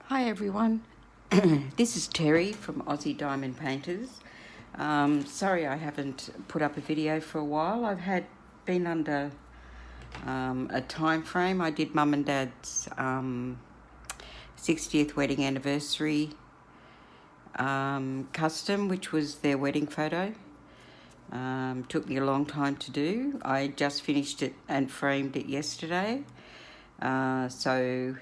Hi everyone, this is Terry from Aussie Diamond Painters. Sorry I haven't put up a video for a while. I've been under a time frame. I did Mum and Dad's 60th wedding anniversary custom, which was their wedding photo. Took me a long time to do. I just finished it and framed it yesterday. So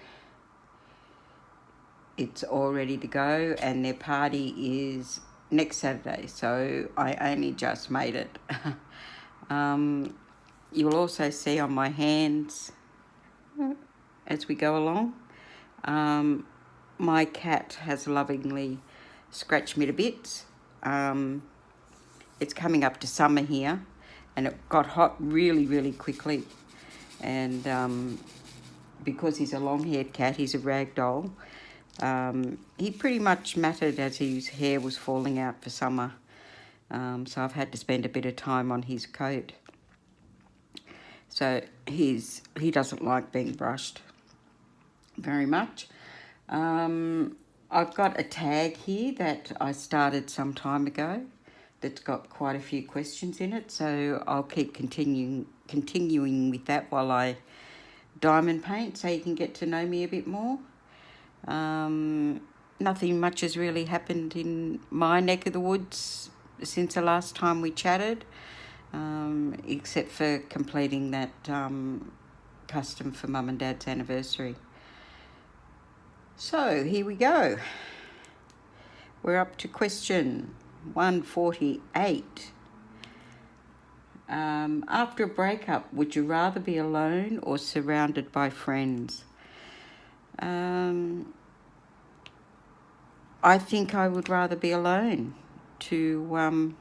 it's all ready to go, and their party is next Saturday, so I only just made it. You'll also see on my hands as we go along, my cat has lovingly scratched me to bits. It's coming up to summer here, and it got hot really quickly, and because he's a long-haired cat, he's a ragdoll. He pretty much matted as his hair was falling out for summer, so I've had to spend a bit of time on his coat. So he doesn't like being brushed very much. I've got a tag here that I started some time ago that's got quite a few questions in it, so I'll keep continuing with that while I diamond paint, so you can get to know me a bit more. Nothing much has really happened in my neck of the woods since the last time we chatted, except for completing that custom for Mum and Dad's anniversary. So here we go. We're up to question 148. After a breakup, would you rather be alone or surrounded by friends? I think I would rather be alone to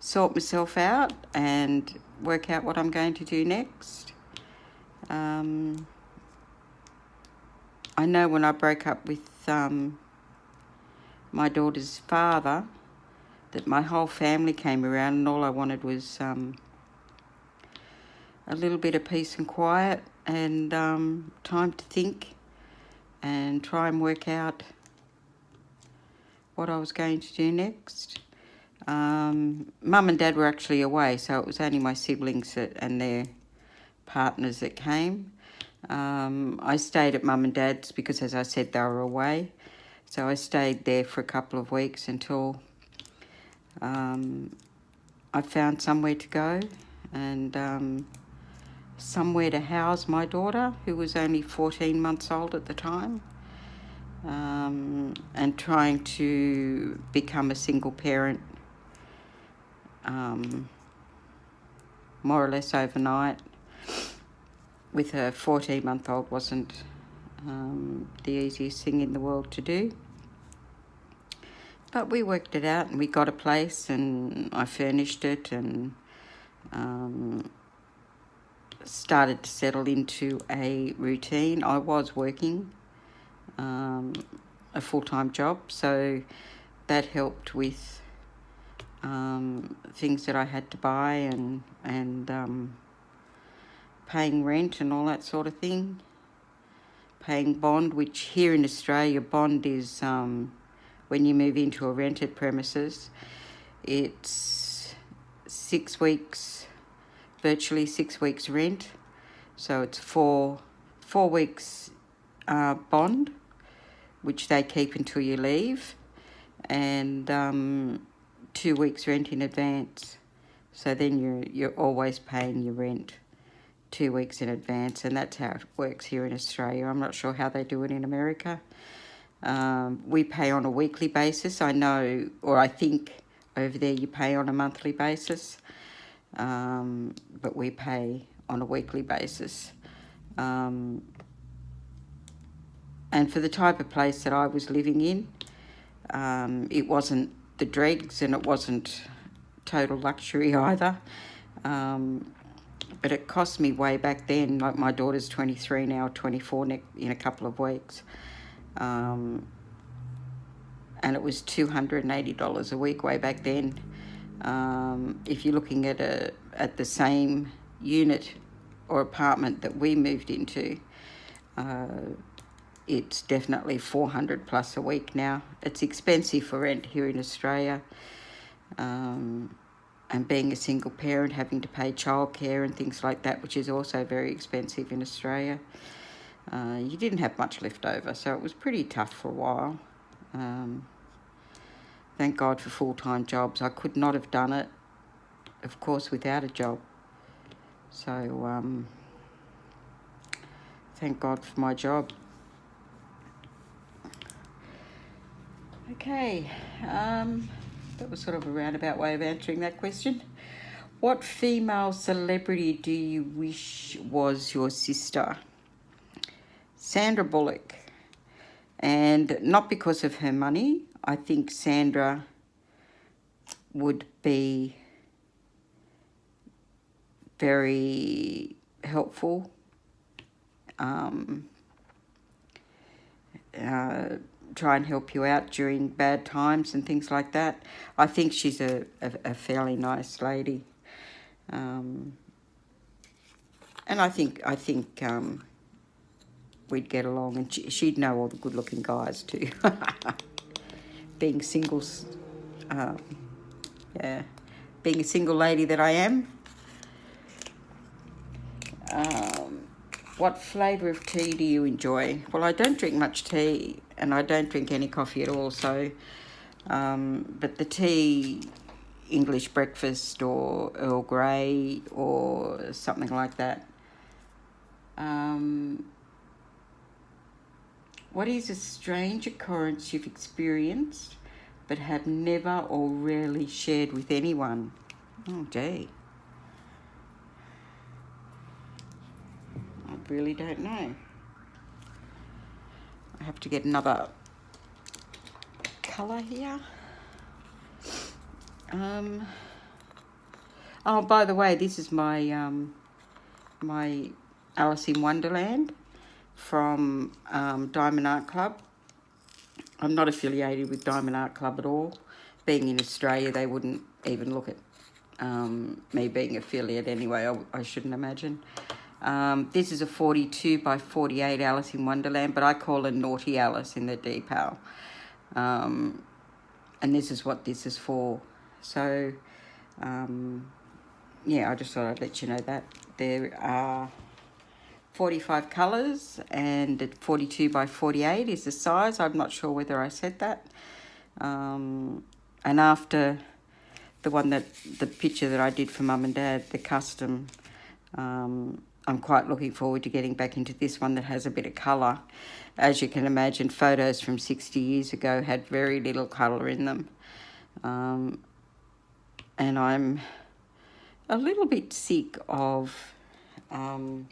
sort myself out and work out what I'm going to do next. I know when I broke up with my daughter's father that my whole family came around, and all I wanted was a little bit of peace and quiet and time to think and try and work out what I was going to do next. Mum and Dad were actually away, so it was only my siblings and their partners that came. I stayed at Mum and Dad's because, as I said, they were away. So I stayed there for a couple of weeks until I found somewhere to go and somewhere to house my daughter, who was only 14 months old at the time, and trying to become a single parent more or less overnight with a 14-month-old wasn't the easiest thing in the world to do. But we worked it out, and we got a place, and I furnished it, and started to settle into a routine. I was working a full-time job, so that helped with things that I had to buy and paying rent and all that sort of thing. Paying bond, which here in Australia, bond is when you move into a rented premises, it's 6 weeks, virtually 6 weeks rent. So it's four weeks bond, which they keep until you leave, and 2 weeks rent in advance. So then you're always paying your rent 2 weeks in advance, and that's how it works here in Australia. I'm not sure how they do it in America. We pay on a weekly basis. I know, or I think over there you pay on a monthly basis, but we pay on a weekly basis. And for the type of place that I was living in, it wasn't the dregs and it wasn't total luxury either. But it cost me way back then, like my daughter's 23 now, 24 in a couple of weeks. And it was $280 a week way back then. If you're looking at the same unit or apartment that we moved into, it's definitely 400 plus a week now. It's expensive for rent here in Australia. And being a single parent, having to pay childcare and things like that, which is also very expensive in Australia. You didn't have much left over, so it was pretty tough for a while. Thank God for full-time jobs. I could not have done it, of course, without a job. So, thank God for my job. Okay, that was sort of a roundabout way of answering that question. What female celebrity do you wish was your sister? Sandra Bullock. And not because of her money. I think Sandra would be very helpful. Try and help you out during bad times and things like that. I think she's a fairly nice lady. And I think we'd get along, and she'd know all the good-looking guys too. Being singles, yeah, being a single lady that I am. What flavour of tea do you enjoy? Well, I don't drink much tea, and I don't drink any coffee at all. So, but the tea, English breakfast or Earl Grey or something like that. What is a strange occurrence you've experienced but have never or rarely shared with anyone? Oh, gee. I really don't know. I have to get another colour here. Oh, by the way, this is my my Alice in Wonderland from Diamond Art Club. I'm not affiliated with Diamond Art Club at all. Being in Australia, they wouldn't even look at me being affiliate anyway, I shouldn't imagine. This is a 42 by 48 Alice in Wonderland, but I call her Naughty Alice in the decal. And this is what this is for. So, yeah, I just thought I'd let you know that. There are 45 colours, and 42 by 48 is the size. I'm not sure whether I said that. And after the picture that I did for Mum and Dad, the custom, I'm quite looking forward to getting back into this one that has a bit of colour. As you can imagine, photos from 60 years ago had very little colour in them. And I'm a little bit sick of, you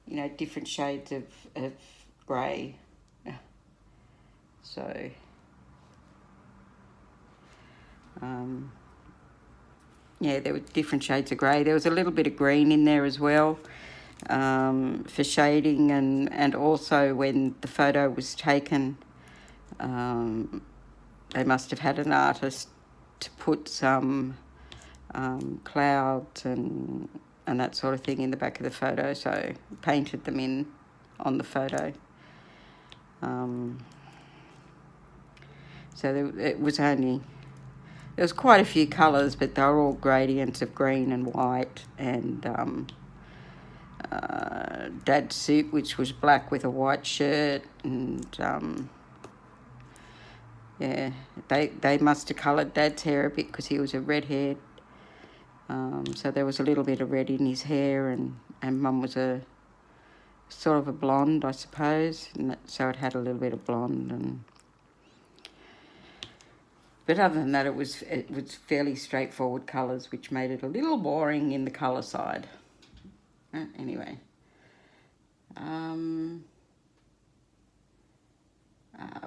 know, different shades of grey. So, yeah, there were different shades of grey. There was a little bit of green in there as well, for shading, and also when the photo was taken, they must have had an artist to put some clouds and that sort of thing in the back of the photo, so painted them in on the photo. So there was quite a few colours, but they were all gradients of green and white, and Dad's suit, which was black with a white shirt, and yeah, they must have coloured Dad's hair a bit because he was a red-haired. So there was a little bit of red in his hair, and Mum was a sort of a blonde, I suppose, and so it had a little bit of blonde. But other than that, it was fairly straightforward colours, which made it a little boring in the colour side. Anyway,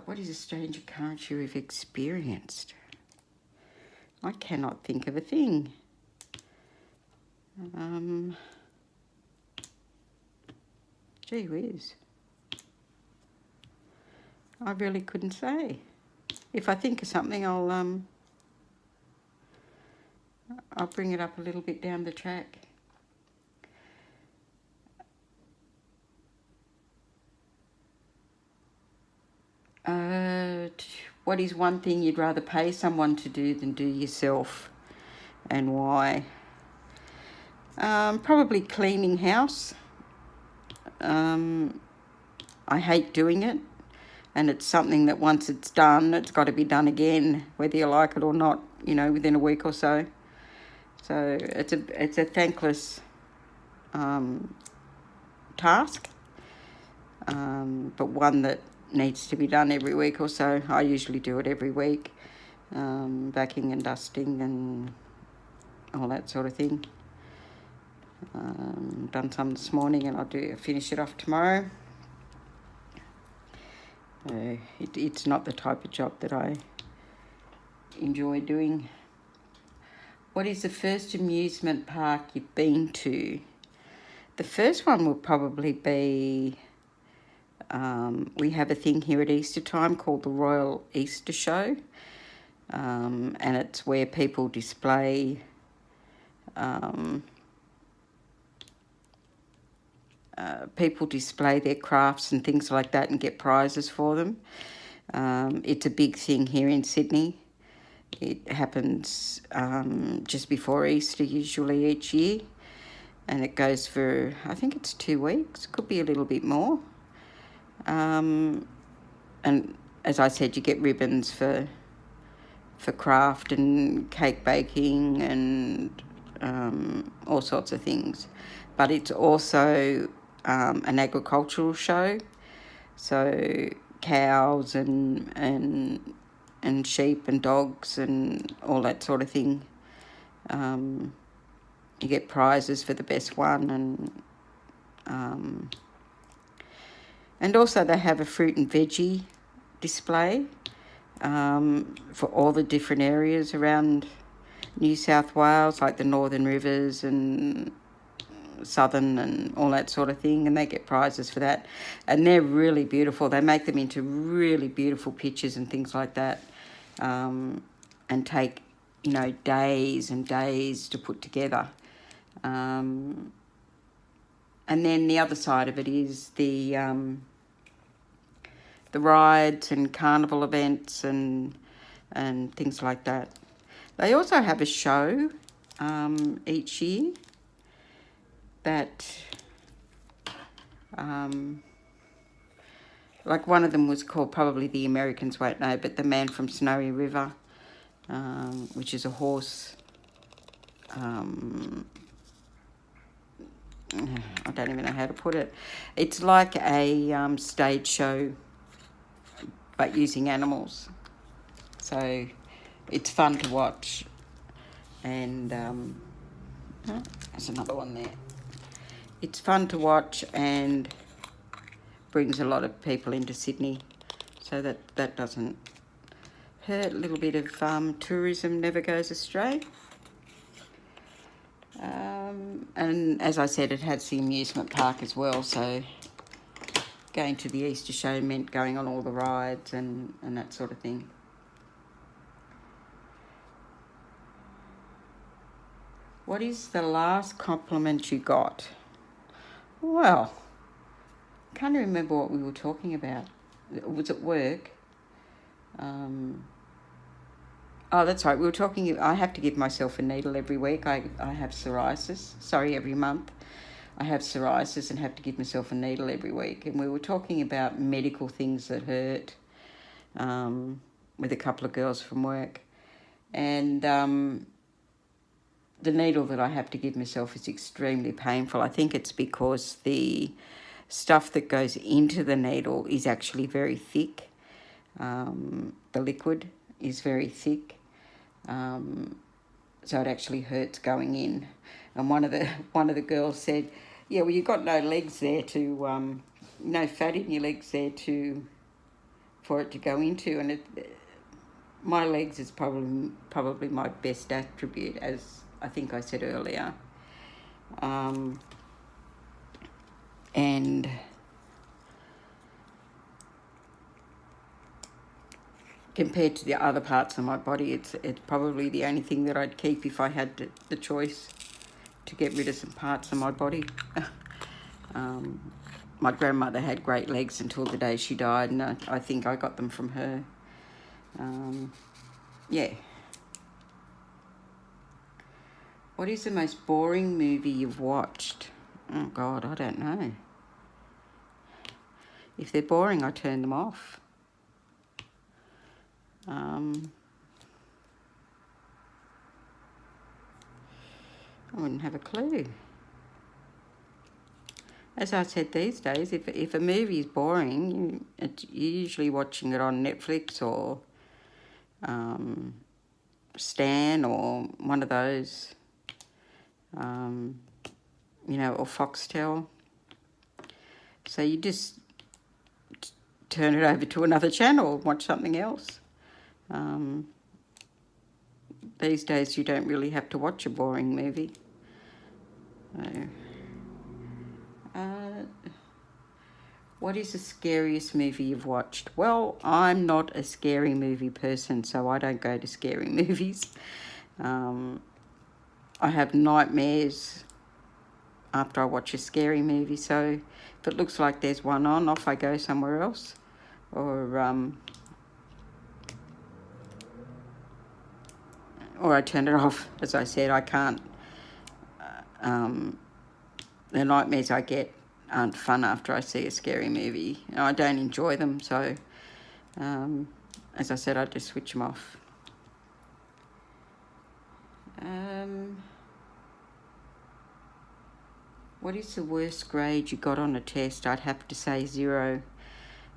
what is a strange occurrence you have experienced? I cannot think of a thing. Gee whiz. I really couldn't say. If I think of something, I'll bring it up a little bit down the track. What is one thing you'd rather pay someone to do than do yourself, and why? Probably cleaning house. I hate doing it, and it's something that once it's done, it's got to be done again, whether you like it or not, you know, within a week or so. So it's a thankless task, but one that needs to be done every week or so. I usually do it every week, vacuuming and dusting and all that sort of thing. Done some this morning, and I'll finish it off tomorrow. It's not the type of job that I enjoy doing. What is the first amusement park you've been to? The first one will probably be, we have a thing here at Easter time called the Royal Easter Show, and it's where people display their crafts and things like that and get prizes for them. It's a big thing here in Sydney. It happens just before Easter usually each year, and it goes for, I think it's 2 weeks, could be a little bit more. And as I said, you get ribbons for craft and cake baking and all sorts of things. But it's also an agricultural show, so cows and sheep and dogs and all that sort of thing. You get prizes for the best one, and also they have a fruit and veggie display for all the different areas around New South Wales, like the Northern Rivers and Southern and all that sort of thing, and they get prizes for that, and they're really beautiful. They make them into really beautiful pictures and things like that, and take, you know, days and days to put together. And then the other side of it is the rides and carnival events and things like that. They also have a show each year that, like one of them was called, probably the Americans won't know, but the Man from Snowy River, which is a horse. I don't even know how to put it. It's like a stage show, but using animals. So it's fun to watch. And there's another one there. It's fun to watch and brings a lot of people into Sydney, so that doesn't hurt. A little bit of tourism never goes astray. And as I said, it has the amusement park as well, so going to the Easter show meant going on all the rides and that sort of thing. What is the last compliment you got? Well, I can't remember what we were talking about. Was it work? Oh, that's right. We were talking, I have to give myself a needle every week. I have psoriasis. Sorry, every month. I have psoriasis and have to give myself a needle every week. And we were talking about medical things that hurt with a couple of girls from work. And the needle that I have to give myself is extremely painful. I think it's because the stuff that goes into the needle is actually very thick. The liquid is very thick. So it actually hurts going in. And one of the girls said, yeah, well, you've got no legs there to, no fat in your legs there for it to go into. And my legs is probably my best attribute, as I think I said earlier. And compared to the other parts of my body, it's probably the only thing that I'd keep if I had the choice to get rid of some parts of my body. my grandmother had great legs until the day she died, and I think I got them from her. Yeah. What is the most boring movie you've watched? Oh, God, I don't know. If they're boring, I turn them off. I wouldn't have a clue. As I said, these days, if a movie is boring, you're usually watching it on Netflix or Stan or one of those, you know, or Foxtel. So you just turn it over to another channel and watch something else. These days you don't really have to watch a boring movie. What is the scariest movie you've watched? Well, I'm not a scary movie person, so I don't go to scary movies. I have nightmares after I watch a scary movie, so if it looks like there's one on, off I go somewhere else. Or I turn it off. As I said, I can't. The nightmares I get aren't fun after I see a scary movie. I don't enjoy them, so as I said, I just switch them off. What is the worst grade you got on a test? I'd have to say 0.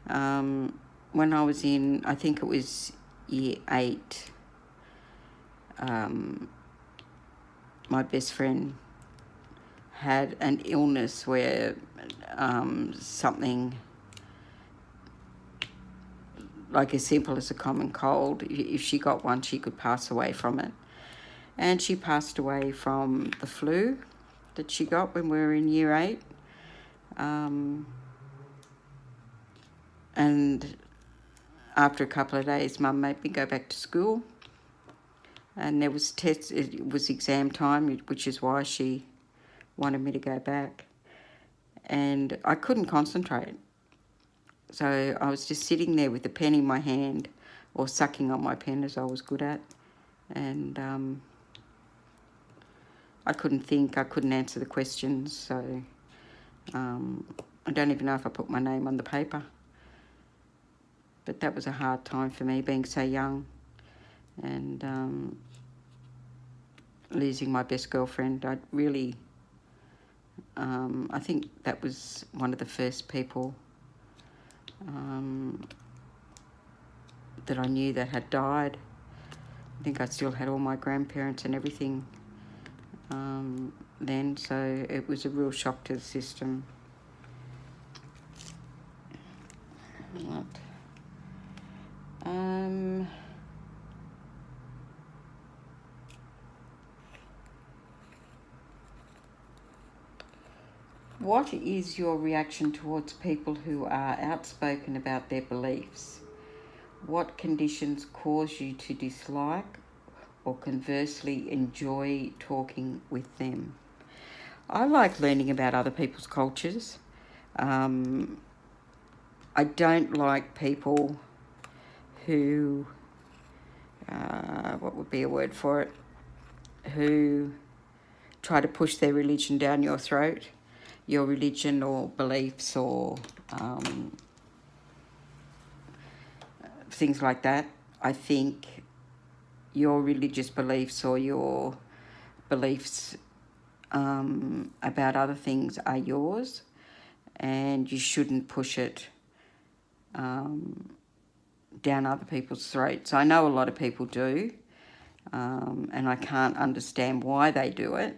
When I was in, I think it was year 8, my best friend had an illness where something like as simple as a common cold, if she got one, she could pass away from it. And she passed away from the flu that she got when we were in year 8. And after a couple of days, Mum made me go back to school. And there was tests, it was exam time, which is why she wanted me to go back. And I couldn't concentrate. So I was just sitting there with the pen in my hand or sucking on my pen, as I was good at. And I couldn't think, I couldn't answer the questions. So I don't even know if I put my name on the paper. But that was a hard time for me, being so young. And losing my best girlfriend, I really... I think that was one of the first people that I knew that had died. I think I still had all my grandparents and everything then, so it was a real shock to the system. What? What is your reaction towards people who are outspoken about their beliefs? What conditions cause you to dislike or conversely enjoy talking with them? I like learning about other people's cultures. I don't like people who, what would be a word for it, who try to push their religion down your throat. Your religion or beliefs or things like that. I think your religious beliefs or your beliefs about other things are yours, and you shouldn't push it down other people's throats. I know a lot of people do, and I can't understand why they do it.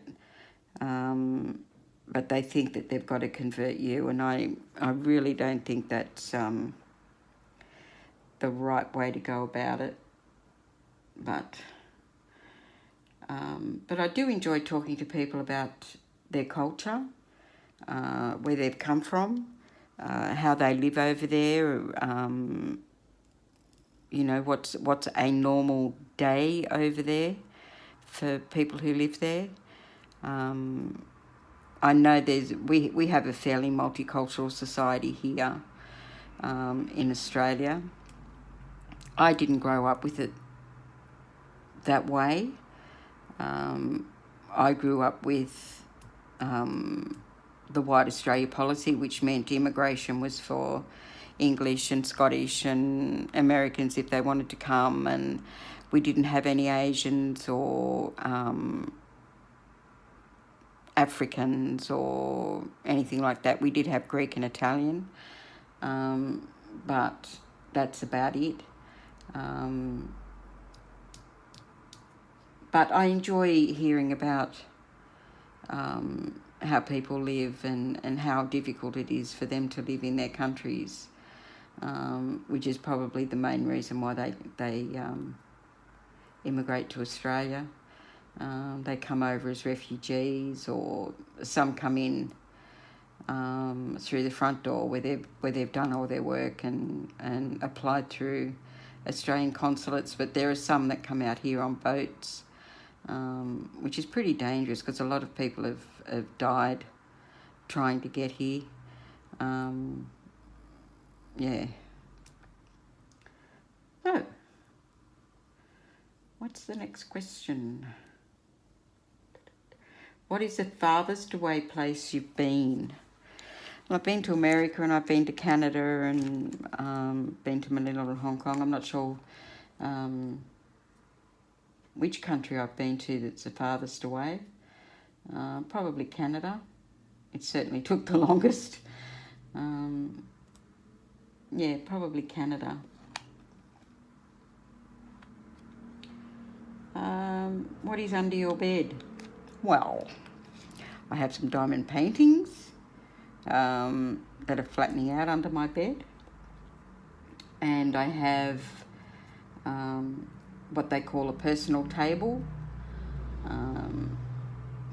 But they think that they've got to convert you, and I really don't think that's the right way to go about it. But I do enjoy talking to people about their culture, where they've come from, how they live over there, you know, what's a normal day over there for people who live there. I know we have a fairly multicultural society here in Australia. I didn't grow up with it that way. I grew up with the White Australia policy, which meant immigration was for English and Scottish and Americans if they wanted to come, and we didn't have any Asians or Africans or anything like that. We did have Greek and Italian, but that's about it. But I enjoy hearing about how people live and how difficult it is for them to live in their countries, which is probably the main reason why they immigrate to Australia. They come over as refugees, or some come in through the front door where they've done all their work and applied through Australian consulates. But there are some that come out here on boats, which is pretty dangerous because a lot of people have died trying to get here. Yeah. Oh, what's the next question? What is the farthest away place you've been? Well, I've been to America and I've been to Canada and been to Manila and Hong Kong. I'm not sure which country I've been to that's the farthest away. Probably Canada. It certainly took the longest. Yeah, probably Canada. What is under your bed? Well, I have some diamond paintings that are flattening out under my bed. And I have what they call a personal table,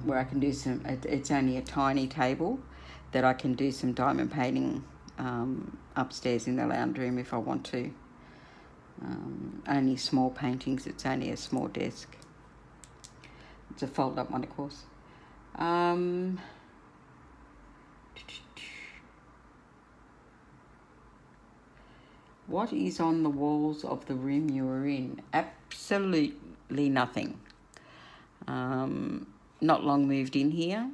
where I can do some, it's only a tiny table that I can do some diamond painting upstairs in the lounge room if I want to. Only small paintings, it's only a small desk. It's a fold-up one, of course. What is on the walls of the room you are in? Absolutely nothing. Not long moved in here.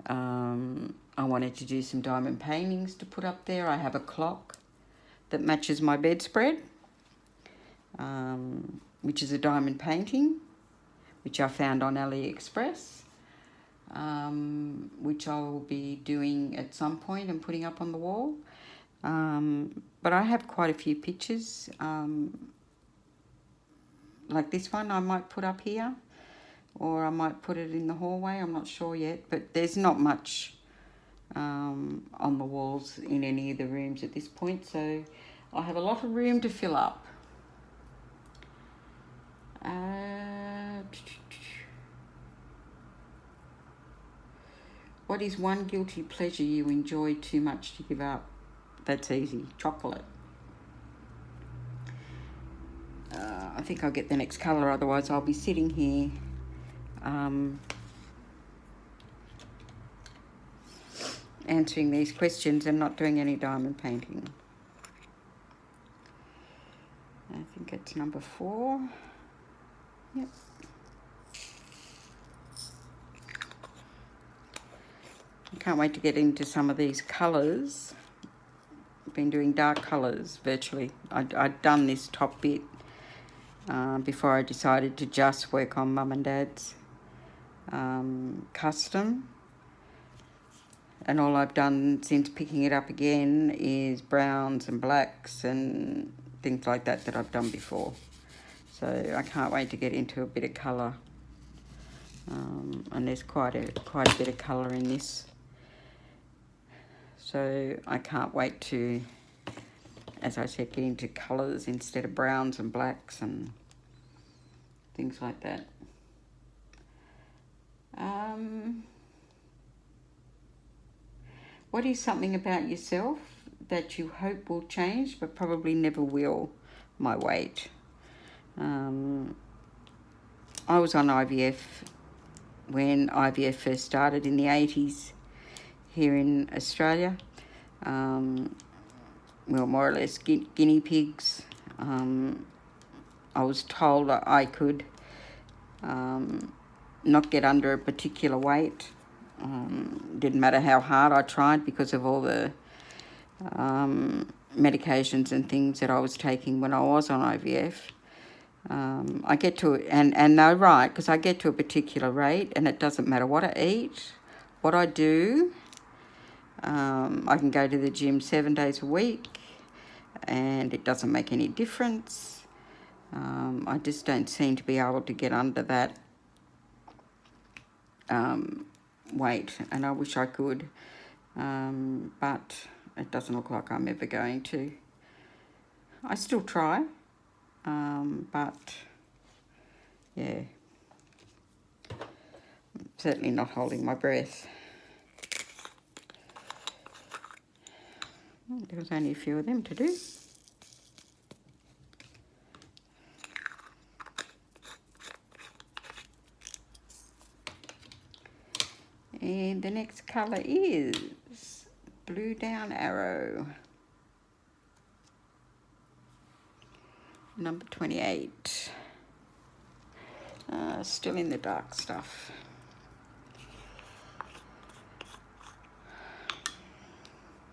I wanted to do some diamond paintings to put up there. I have a clock that matches my bedspread, which is a diamond painting, which I found on AliExpress, which I will be doing at some point and putting up on the wall. But I have quite a few pictures, like this one I might put up here, or I might put it in the hallway. I'm not sure yet, but there's not much on the walls in any of the rooms at this point, so I have a lot of room to fill up. What is one guilty pleasure you enjoy too much to give up? That's easy. Chocolate. I think I'll get the next colour, otherwise I'll be sitting here answering these questions and not doing any diamond painting. I think it's number 4. Yep. I can't wait to get into some of these colours. I've been doing dark colours virtually. I'd done this top bit before I decided to just work on Mum and Dad's custom. And all I've done since picking it up again is browns and blacks and things like that I've done before. So I can't wait to get into a bit of colour. And there's quite a bit of colour in this. So I can't wait to, as I said, get into colours instead of browns and blacks and things like that. What is something about yourself that you hope will change but probably never will? My weight. I was on IVF when IVF first started in the 80s. here in Australia. Well, more or less guinea pigs. I was told that I could not get under a particular weight. Didn't matter how hard I tried because of all the medications and things that I was taking when I was on IVF. I get to, and they're right, because I get to a particular rate and it doesn't matter what I eat, what I do. I can go to the gym 7 days a week and it doesn't make any difference. I just don't seem to be able to get under that weight, and I wish I could, but it doesn't look like I'm ever going to. I still try, but yeah, I'm certainly not holding my breath. There was only a few of them to do. And the next colour is Blue Down Arrow. Number 28. Still in the dark stuff.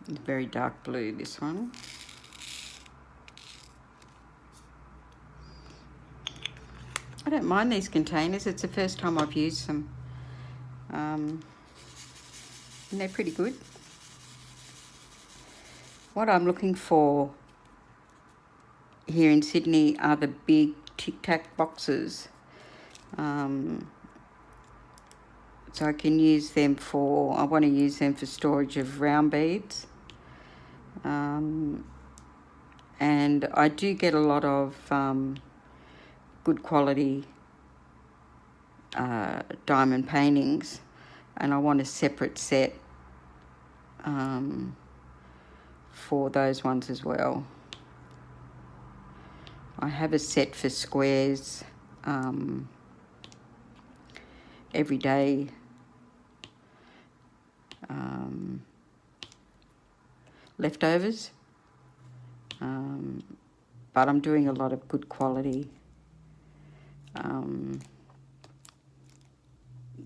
It's very dark blue, this one. I don't mind these containers. It's the first time I've used them. And they're pretty good. What I'm looking for here in Sydney are the big Tic Tac boxes. So I can use them for, I want to use them for storage of round beads. And I do get a lot of good quality diamond paintings, and I want a separate set for those ones as well. I have a set for squares, everyday leftovers, but I'm doing a lot of good quality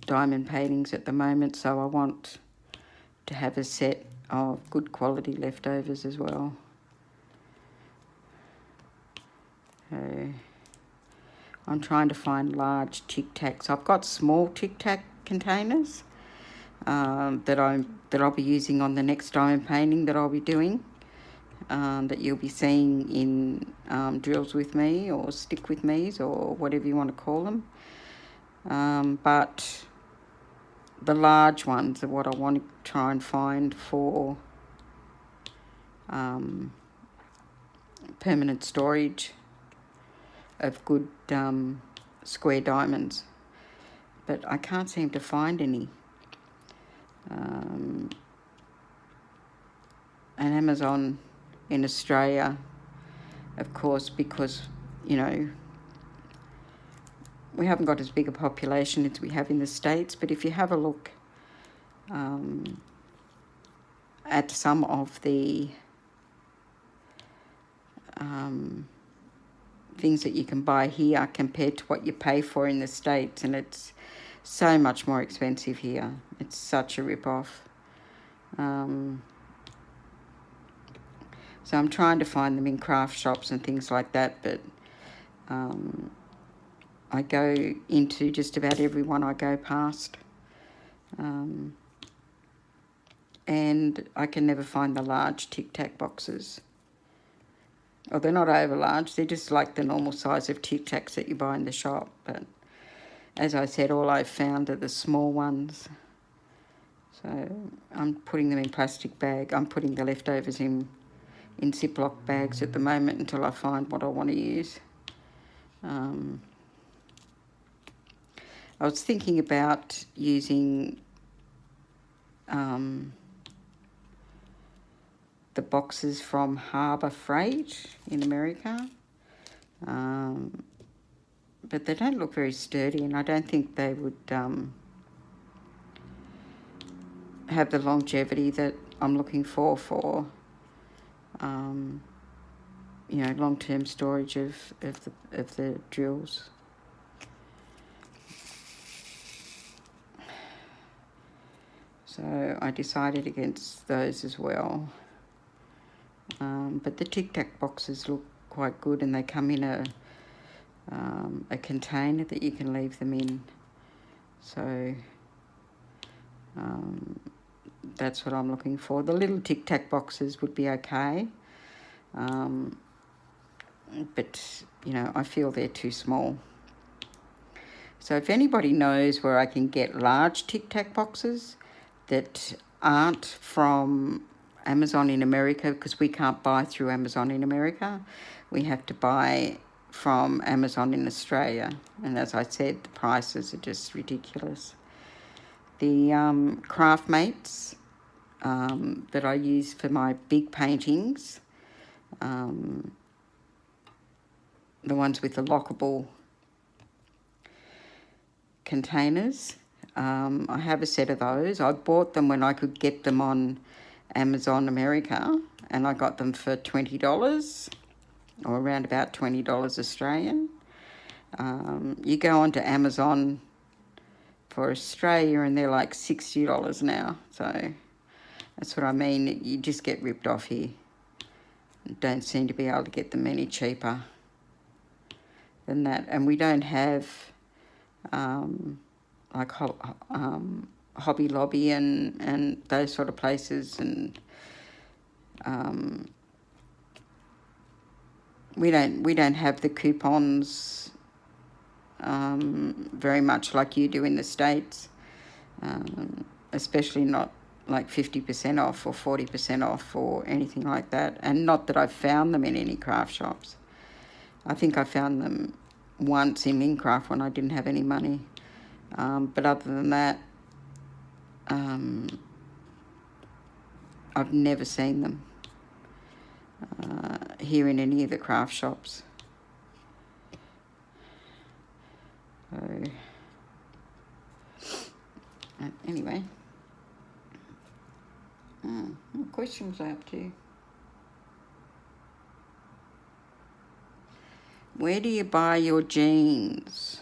diamond paintings at the moment, so I want to have a set of good quality leftovers as well. So I'm trying to find large Tic Tacs. I've got small Tic Tac containers that I'll be using on the next diamond painting that I'll be doing, that you'll be seeing in drills with me or stick with me's or whatever you want to call them. But the large ones are what I want to try and find for permanent storage of good square diamonds, but I can't seem to find any. And Amazon in Australia, of course, because, you know, we haven't got as big a population as we have in the States, but if you have a look at some of the things that you can buy here compared to what you pay for in the States, and it's so much more expensive here. It's such a rip-off. So I'm trying to find them in craft shops and things like that, but I go into just about every one I go past. And I can never find the large Tic Tac boxes. Well, they're not over large, they're just like the normal size of Tic Tacs that you buy in the shop. But as I said, all I've found are the small ones. So I'm putting them in plastic bag. I'm putting the leftovers in Ziploc bags at the moment until I find what I want to use. I was thinking about using the boxes from Harbour Freight in America, but they don't look very sturdy, and I don't think they would have the longevity that I'm looking for you know, long-term storage of the drills. So I decided against those as well. But the Tic Tac boxes look quite good, and they come in a container that you can leave them in. So that's what I'm looking for. The little Tic Tac boxes would be okay. But, you know, I feel they're too small. So if anybody knows where I can get large Tic Tac boxes that aren't from Amazon in America, because we can't buy through Amazon in America, we have to buy from Amazon in Australia. And as I said, the prices are just ridiculous. The Craftmates that I use for my big paintings, the ones with the lockable containers, I have a set of those. I bought them when I could get them on Amazon America, and I got them for $20 or around about $20 Australian. You go onto Amazon for Australia and they're like $60 now. So that's what I mean. You just get ripped off here. Don't seem to be able to get them any cheaper than that. And we don't have like Hobby Lobby and those sort of places, and we don't have the coupons very much like you do in the States, especially not like 50% off or 40% off or anything like that. And not that I've found them in any craft shops. I think I found them once in Lincraft when I didn't have any money. But other than that, I've never seen them here in any of the craft shops. So, anyway, what question was I up to? Where do you buy your jeans?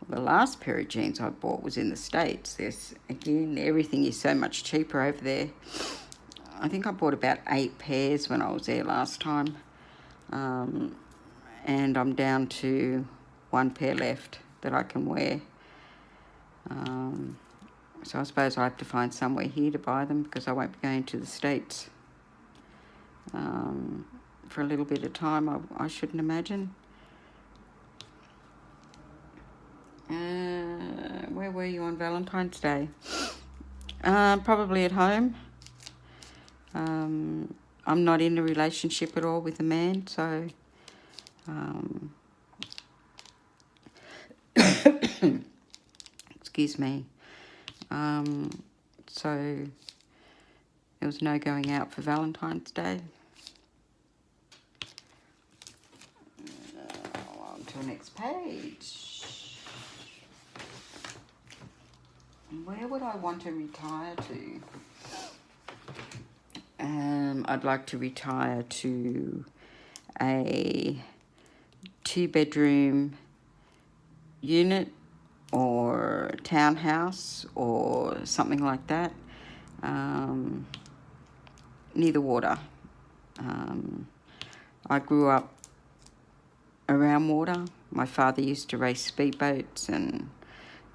Well, the last pair of jeans I bought was in the States. There's, again, everything is so much cheaper over there. I think I bought about 8 pairs when I was there last time. And I'm down to 1 pair left that I can wear. So I suppose I have to find somewhere here to buy them, because I won't be going to the States for a little bit of time, I shouldn't imagine. Where were you on Valentine's Day? Probably at home. I'm not in a relationship at all with a man, so excuse me. So there was no going out for Valentine's Day. On to the next page. Where would I want to retire to? I'd like to retire to a 2-bedroom unit or townhouse or something like that, near the water. I grew up around water. My father used to race speedboats, and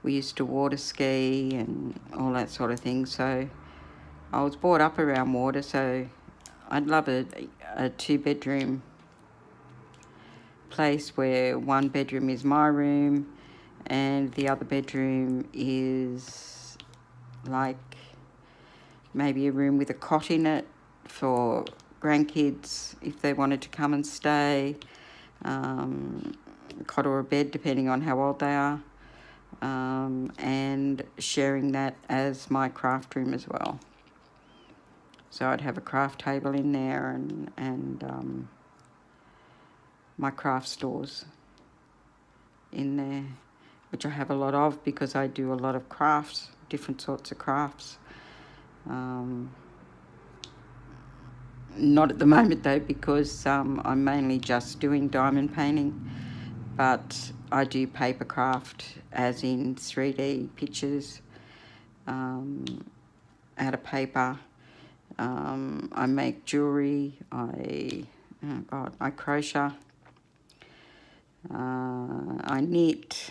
we used to water ski and all that sort of thing. So I was brought up around water, so I'd love a 2-bedroom place where 1 bedroom is my room and the other bedroom is like maybe a room with a cot in it for grandkids if they wanted to come and stay, a cot or a bed depending on how old they are, and sharing that as my craft room as well. So I'd have a craft table in there and my craft stores in there, which I have a lot of because I do a lot of crafts, different sorts of crafts. Not at the moment though, because I'm mainly just doing diamond painting, but I do paper craft, as in 3D pictures out of paper. I make jewellery, I crochet, I knit,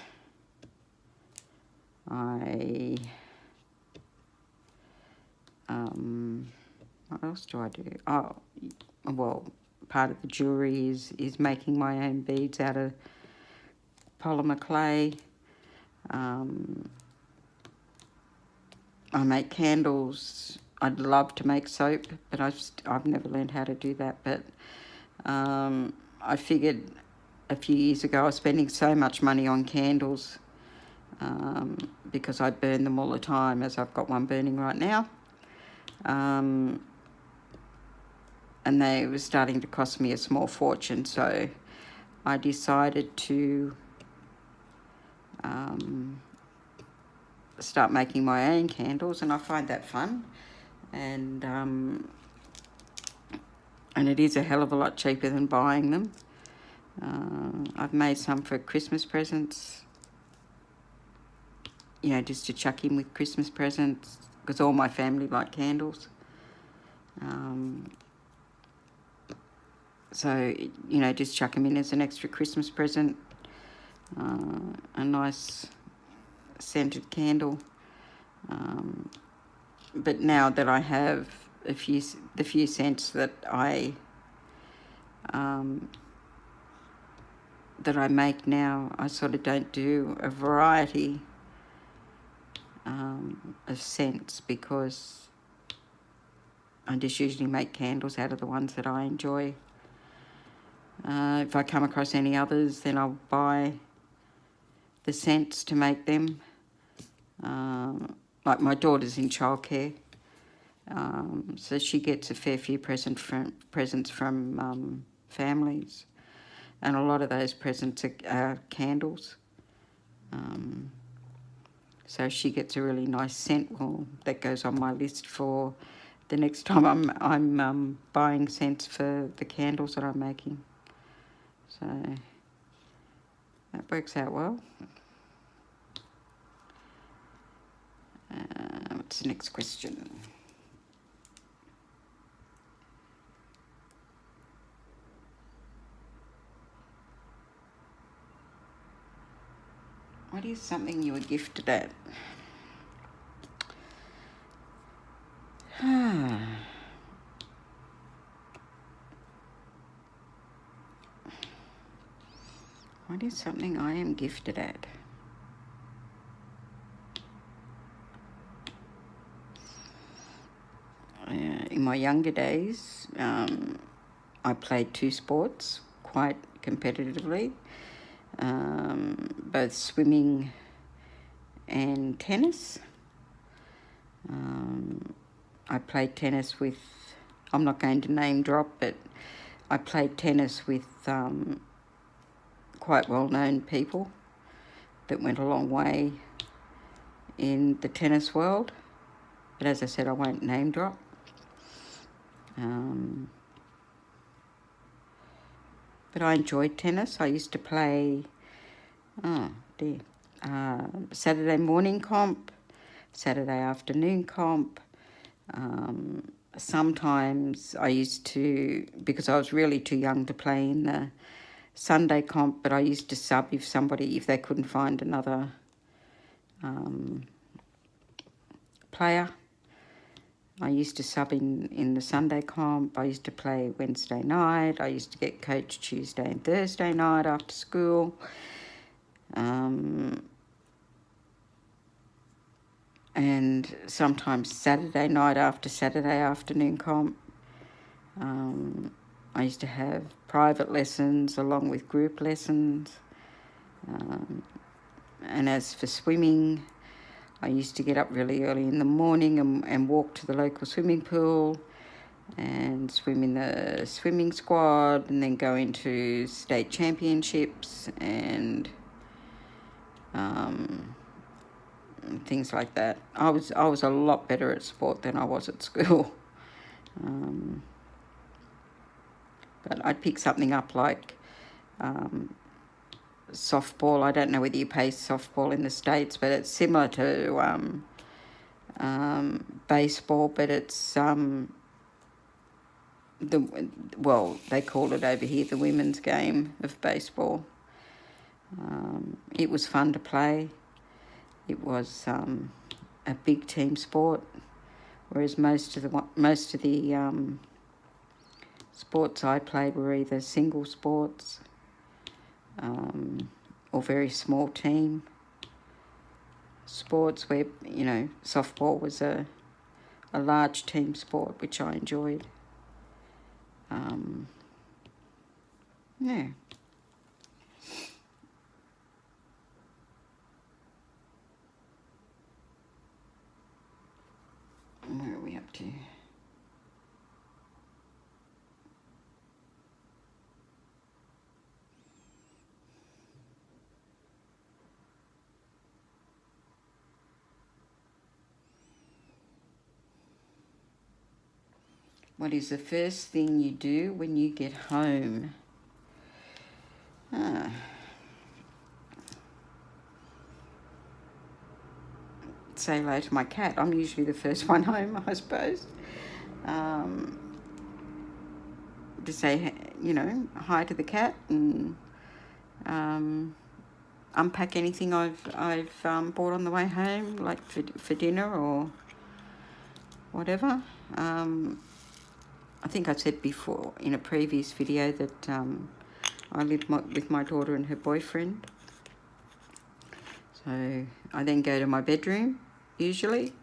what else do I do? Oh, well, part of the jewellery is making my own beads out of polymer clay. I make candles. I'd love to make soap, but I've never learned how to do that. But I figured a few years ago I was spending so much money on candles because I burn them all the time, as I've got one burning right now. And they were starting to cost me a small fortune, so I decided to start making my own candles, and I find that fun, and it is a hell of a lot cheaper than buying them. I've made some for Christmas presents, you know, just to chuck in with Christmas presents, because all my family like candles. So, you know, just chuck them in as an extra Christmas present. A nice scented candle. But now that I have the few scents that I make now, I sort of don't do a variety of scents, because I just usually make candles out of the ones that I enjoy. If I come across any others, then I'll buy the scents to make them. Like my daughter's in childcare, so she gets a fair few presents from families, and a lot of those presents are candles. So she gets a really nice scent. Well, that goes on my list for the next time I'm buying scents for the candles that I'm making. So that works out well. What's the next question? What is something you were gifted at? What is something I am gifted at? In my younger days, I played two sports quite competitively, both swimming and tennis. I played tennis with, I'm not going to name drop, but I played tennis with quite well-known people that went a long way in the tennis world. But as I said, I won't name drop. But I enjoyed tennis. I used to play, Saturday morning comp, Saturday afternoon comp. Sometimes I used to, because I was really too young to play in the Sunday comp, but I used to sub if they couldn't find another player. I used to sub in the Sunday comp. I used to play Wednesday night. I used to get coached Tuesday and Thursday night after school. And sometimes Saturday night after Saturday afternoon comp. I used to have private lessons along with group lessons. And as for swimming, I used to get up really early in the morning and walk to the local swimming pool and swim in the swimming squad, and then go into state championships and and things like that. I was a lot better at sport than I was at school. But I'd pick something up like softball. I don't know whether you play softball in the States, but it's similar to baseball, but it's they call it over here the women's game of baseball. It was fun to play. It was a big team sport, whereas most of the sports I played were either single sports or very small team sports where, you know, softball was a large team sport, which I enjoyed. Yeah. Where are we up to? What is the first thing you do when you get home? Say hello to my cat. I'm usually the first one home, I suppose. To say, you know, hi to the cat and unpack anything I've bought on the way home, like for dinner or whatever. I think I said before in a previous video that I live with my daughter and her boyfriend. So I then go to my bedroom, usually,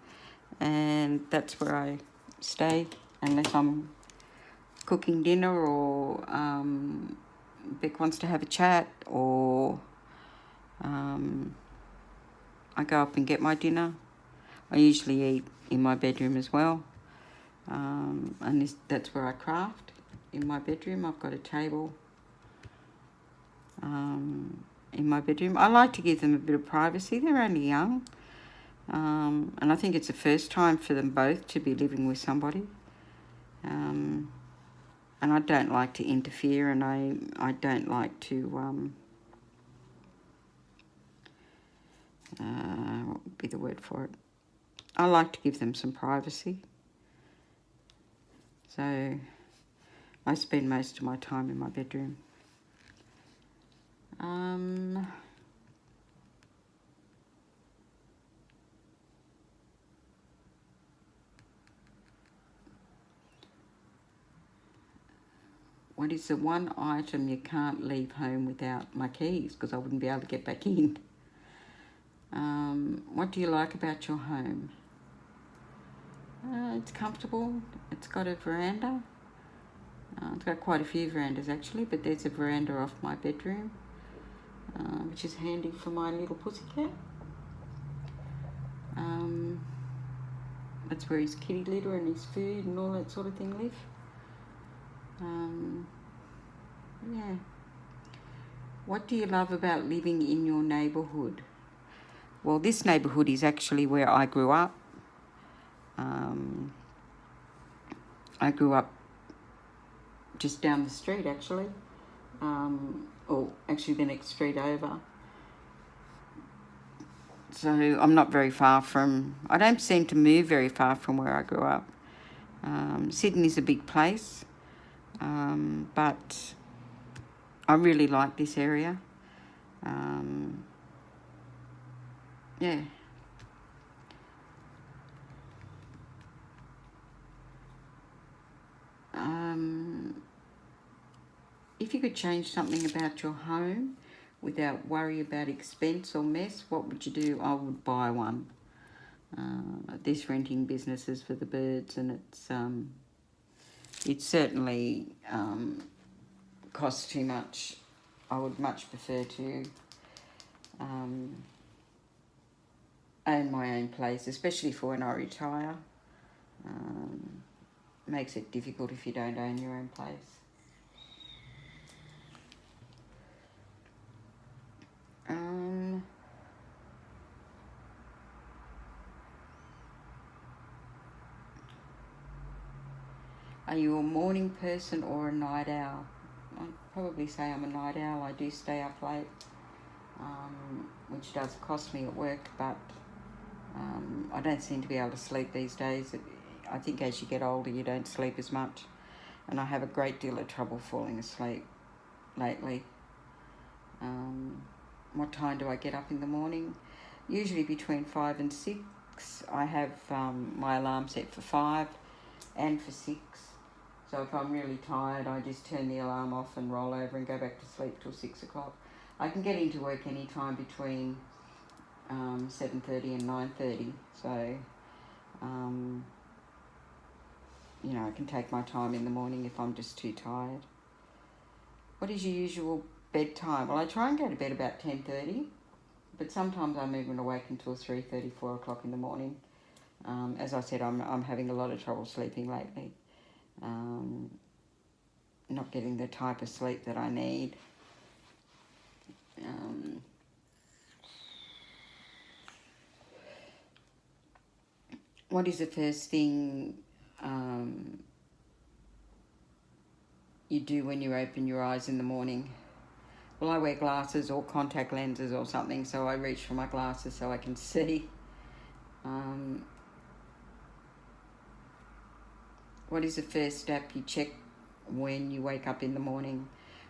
and that's where I stay unless I'm cooking dinner or Beck wants to have a chat, or I go up and get my dinner. I usually eat in my bedroom as well. And that's where I craft, in my bedroom. I've got a table in my bedroom. I like to give them a bit of privacy. They're only young. And I think it's the first time for them both to be living with somebody. And I don't like to interfere, and I don't like to, what would be the word for it? I like to give them some privacy. So I spend most of my time in my bedroom. What is the one item you can't leave home without? My keys, because I wouldn't be able to get back in. What do you like about your home? It's comfortable. It's got a veranda. It's got quite a few verandas actually, but there's a veranda off my bedroom, which is handy for my little pussycat. That's where his kitty litter and his food and all that sort of thing live. Yeah. What do you love about living in your neighbourhood? Well, this neighbourhood is actually where I grew up. I grew up just down the street, actually. Or actually the next street over. So I'm not very far from... I don't seem to move very far from where I grew up. Sydney's a big place. But I really like this area. Yeah. If you could change something about your home without worry about expense or mess, what would you do? I would buy one. This renting business is for the birds, and it certainly costs too much. I would much prefer to own my own place, especially for when I retire. Makes it difficult if you don't own your own place. Are you a morning person or a night owl? I'd probably say I'm a night owl. I do stay up late, which does cost me at work, but I don't seem to be able to sleep these days. I think as you get older, you don't sleep as much, and I have a great deal of trouble falling asleep lately. What time do I get up in the morning? Usually between 5 and 6. I have my alarm set for 5 and for 6. So if I'm really tired, I just turn the alarm off and roll over and go back to sleep till 6 o'clock. I can get into work any time between 7:30 and 9:30. So, you know, I can take my time in the morning if I'm just too tired. What is your usual bedtime? Well, I try and go to bed about 10:30, but sometimes I'm even awake until 3:30, 4 o'clock in the morning. As I said, I'm having a lot of trouble sleeping lately. Not getting the type of sleep that I need. What is the first thing you do when you open your eyes in the morning? Well, I wear glasses or contact lenses or something, so I reach for my glasses so I can see. What is the first app you check when you wake up in the morning?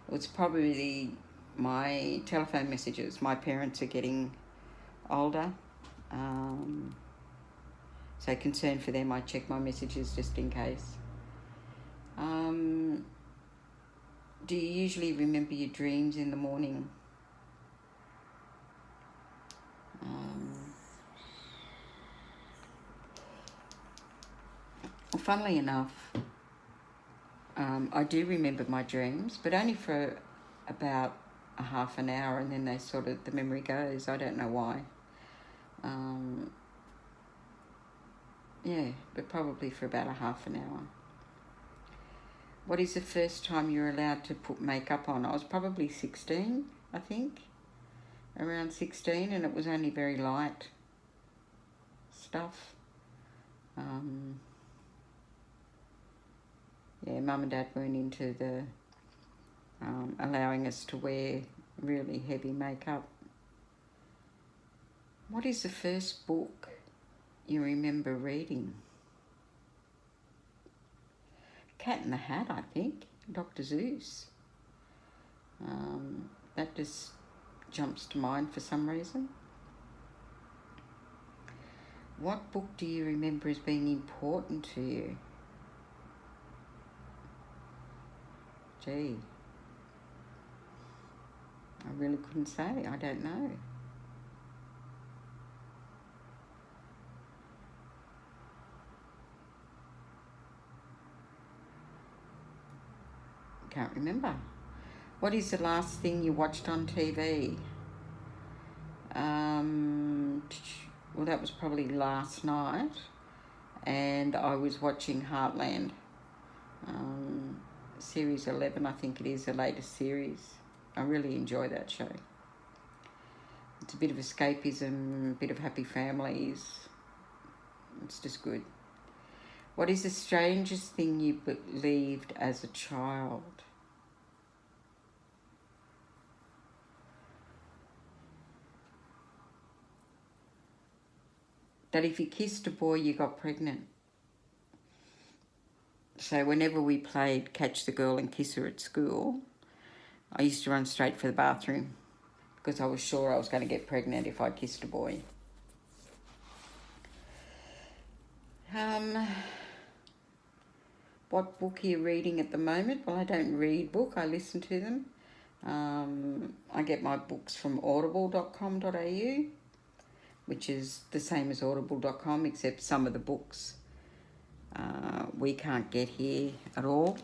Well, it's probably my telephone messages. My parents are getting older, so concerned for them, I check my messages just in case. Do you usually remember your dreams in the morning? Well, funnily enough, I do remember my dreams, but only for about a half an hour, and then the memory goes. I don't know why. Yeah, but probably for about a half an hour. What is the first time you're allowed to put makeup on? I was probably 16, I think. Around 16, and it was only very light stuff. Yeah, Mum and Dad weren't into the allowing us to wear really heavy makeup. What is the first book you remember reading? Cat in the Hat, I think. Dr. Seuss. That just jumps to mind for some reason. What book do you remember as being important to you? Gee, I really couldn't say. I don't know. Can't remember. What is the last thing you watched on TV? Well, that was probably last night, and I was watching Heartland. Series 11, I think it is, the latest series. I really enjoy that show. It's a bit of escapism, a bit of happy families. It's just good. What is the strangest thing you believed as a child? That if you kissed a boy, you got pregnant. So whenever we played Catch the Girl and Kiss Her at school, I used to run straight for the bathroom because I was sure I was going to get pregnant if I kissed a boy. What book are you reading at the moment? Well, I don't read books, I listen to them. I get my books from audible.com.au, which is the same as audible.com, except some of the books we can't get here at all.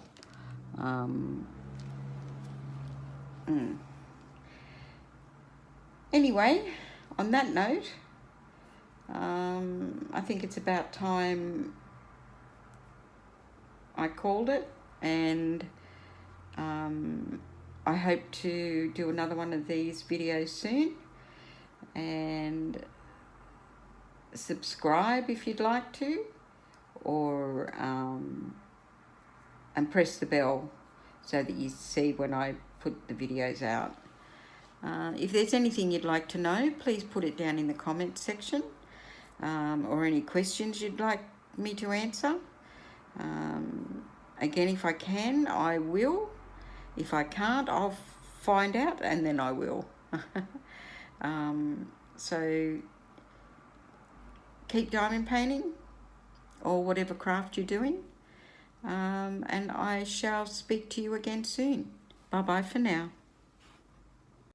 Anyway, on that note, I think it's about time I called it, and I hope to do another one of these videos soon, and subscribe if you'd like to, or and press the bell so that you see when I put the videos out. If there's anything you'd like to know, please put it down in the comments section, or any questions you'd like me to answer. Again, if I can, I will. If I can't, I'll find out and then I will. So keep diamond painting, or whatever craft you're doing, and I shall speak to you again soon. Bye bye for now.